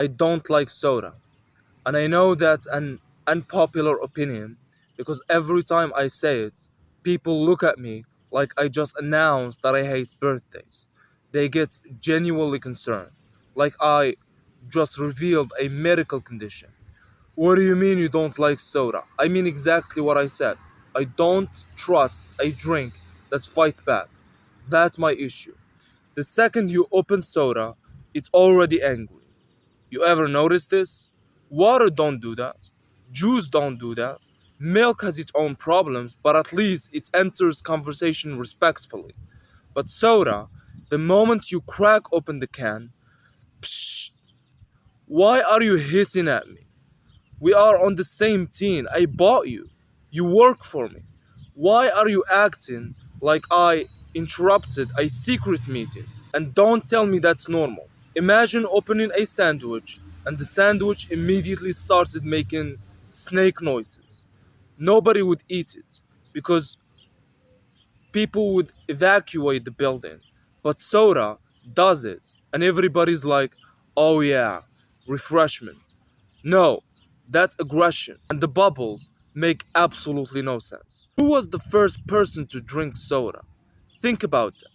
I don't like soda. And I know that's an unpopular opinion because every time I say it, people look at me like I just announced that I hate birthdays. They get genuinely concerned, like I just revealed a medical condition. What do you mean you don't like soda? I mean exactly what I said. I don't trust a drink that fights back. That's my issue. The second you open soda, it's already angry. You ever notice this? Water don't do that. Juice don't do that. Milk has its own problems, but at least it enters conversation respectfully. But soda, the moment you crack open the can, psh, why are you hissing at me? We are on the same team. I bought you. You work for me. Why are you acting like I interrupted a secret meeting? And don't tell me that's normal. Imagine opening a sandwich and the sandwich immediately started making snake noises. Nobody would eat it because people would evacuate the building. But soda does it, and everybody's like, oh yeah, refreshment. No, that's aggression, and the bubbles make absolutely no sense. Who was the first person to drink soda? Think about that.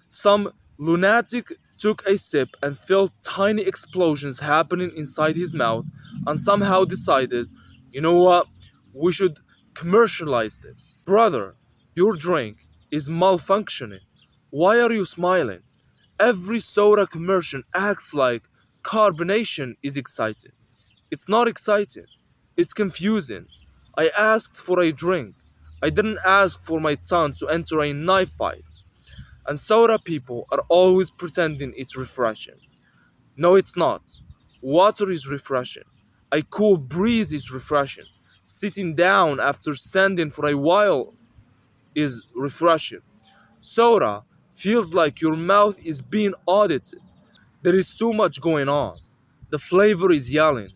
Some lunatic took a sip and felt tiny explosions happening inside his mouth and somehow decided, you know what, we should commercialize this. Brother, your drink is malfunctioning. Why are you smiling? Every soda commercial acts like carbonation is exciting. It's not exciting. It's confusing. I asked for a drink. I didn't ask for my tongue to enter a knife fight. And soda people are always pretending it's refreshing. No, it's not. Water is refreshing. A cool breeze is refreshing. Sitting down after standing for a while is refreshing. Soda feels like your mouth is being audited. There is too much going on. The flavor is yelling.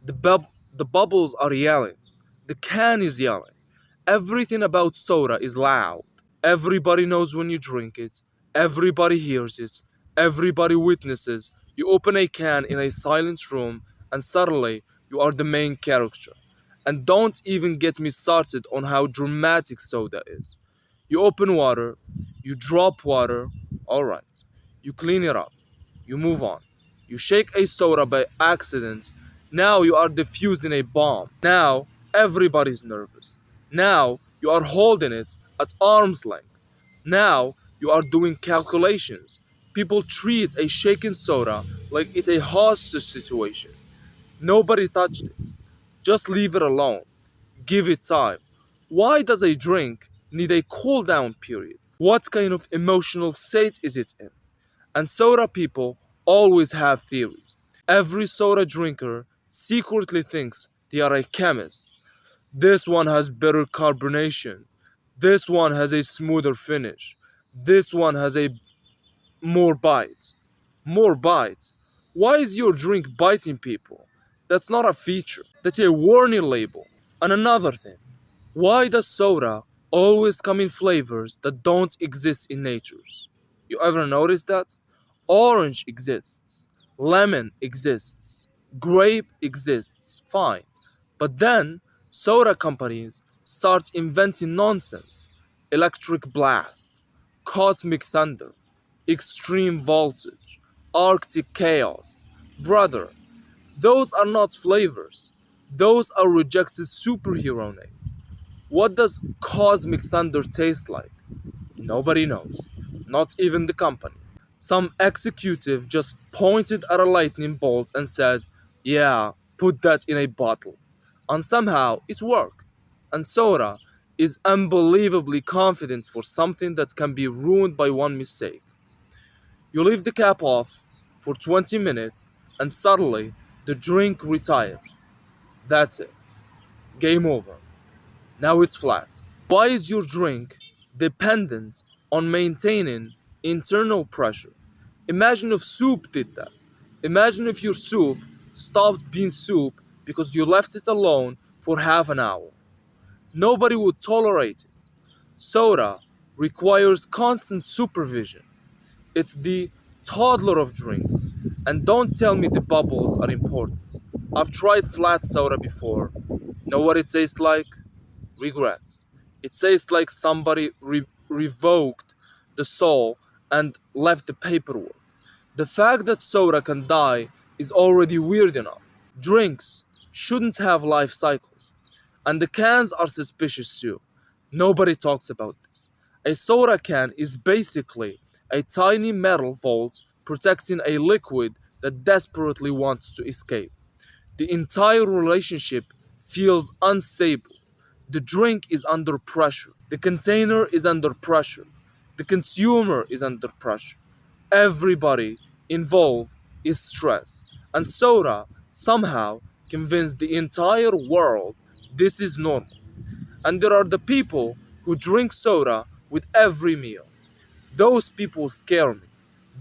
The bubbles are yelling. The can is yelling. Everything about soda is loud. Everybody knows when you drink it. Everybody hears it. Everybody witnesses. You open a can in a silent room and suddenly you are the main character. And don't even get me started on how dramatic soda is. You open water, you drop water, alright. You clean it up, you move on. You shake a soda by accident, now you are defusing a bomb. Now everybody's nervous. Now you are holding it at arm's length. Now you are doing calculations. People treat a shaken soda like it's a hostage situation. Nobody touched it. Just leave it alone. Give it time. Why does a drink need a cool down period? What kind of emotional state is it in? And soda people always have theories. Every soda drinker secretly thinks they are a chemist. This one has better carbonation. This one has a smoother finish. This one has a more bites. More bites. Why is your drink biting people? That's not a feature. That's a warning label. And another thing. Why does soda always come in flavors that don't exist in natures? You ever notice that? Orange exists. Lemon exists. Grape exists. Fine. But then soda companies start inventing nonsense. Electric blast, cosmic thunder, extreme voltage, arctic chaos. Brother, those are not flavors. Those are rejected superhero names. What does cosmic thunder taste like? Nobody knows. Not even the company. Some executive just pointed at a lightning bolt and said, yeah, put that in a bottle. And somehow it worked. And soda is unbelievably confident for something that can be ruined by one mistake. You leave the cap off for 20 minutes and suddenly the drink retires. That's it. Game over. Now it's flat. Why is your drink dependent on maintaining internal pressure? Imagine if soup did that. Imagine if your soup stopped being soup because you left it alone for half an hour. Nobody would tolerate it. Soda requires constant supervision. It's the toddler of drinks. And don't tell me the bubbles are important. I've tried flat soda before. Know what it tastes like? Regrets. It tastes like somebody revoked the soul and left the paperwork. The fact that soda can die is already weird enough. Drinks shouldn't have life cycles. And the cans are suspicious too. Nobody talks about this. A soda can is basically a tiny metal vault protecting a liquid that desperately wants to escape. The entire relationship feels unstable. The drink is under pressure. The container is under pressure. The consumer is under pressure. Everybody involved is stressed. And soda somehow convinced the entire world this is normal. And there are the people who drink soda with every meal. Those people scare me.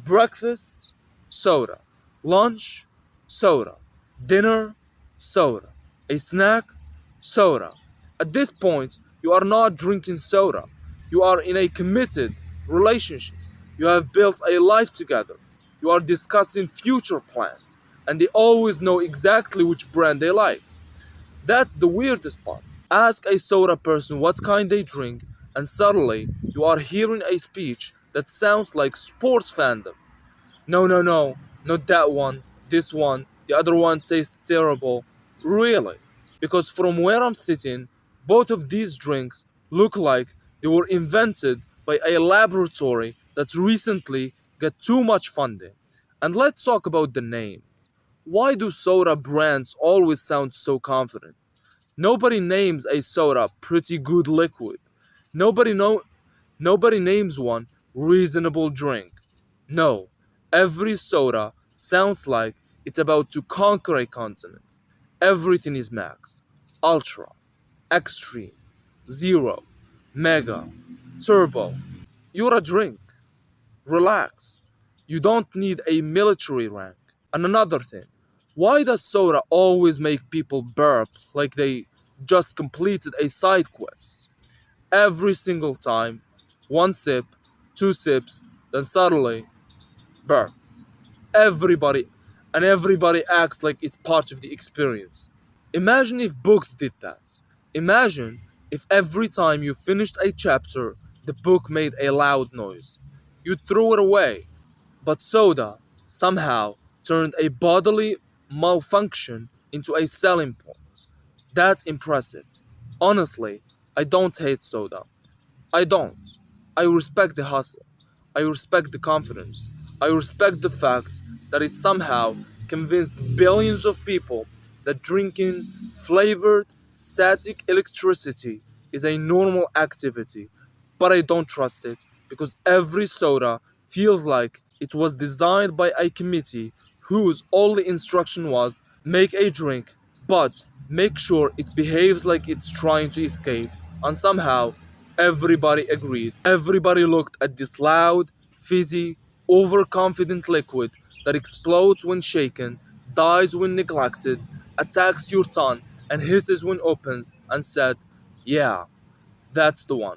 Breakfast, soda. Lunch, soda. Dinner, soda. A snack, soda. At this point, you are not drinking soda. You are in a committed relationship. You have built a life together. You are discussing future plans. And they always know exactly which brand they like. That's the weirdest part. Ask a soda person what kind they drink, and suddenly you are hearing a speech that sounds like sports fandom. No, no, no, not that one, this one, the other one tastes terrible. Really? Because from where I'm sitting, both of these drinks look like they were invented by a laboratory that's recently got too much funding. And let's talk about the name. Why do soda brands always sound so confident? Nobody names a soda pretty good liquid. Nobody know Nobody names one reasonable drink. No, every soda sounds like it's about to conquer a continent. Everything is max, ultra, extreme, zero, mega, turbo. You're a drink. Relax. You don't need a military rank. And another thing, why does soda always make people burp like they just completed a side quest? Every single time, one sip, two sips, then suddenly, burp. Everybody, and everybody acts like it's part of the experience. Imagine if books did that. Imagine if every time you finished a chapter, the book made a loud noise. You'd throw it away. But soda somehow turned a bodily malfunction into a selling point. That's impressive. Honestly, I don't hate soda. I don't. I respect the hustle. I respect the confidence. I respect the fact that it somehow convinced billions of people that drinking flavored static electricity is a normal activity. But I don't trust it because every soda feels like it was designed by a committee whose only instruction was make a drink, but make sure it behaves like it's trying to escape. And somehow everybody agreed. Everybody looked at this loud, fizzy, overconfident liquid that explodes when shaken, dies when neglected, attacks your tongue, and hisses when opens, and said, yeah, that's the one.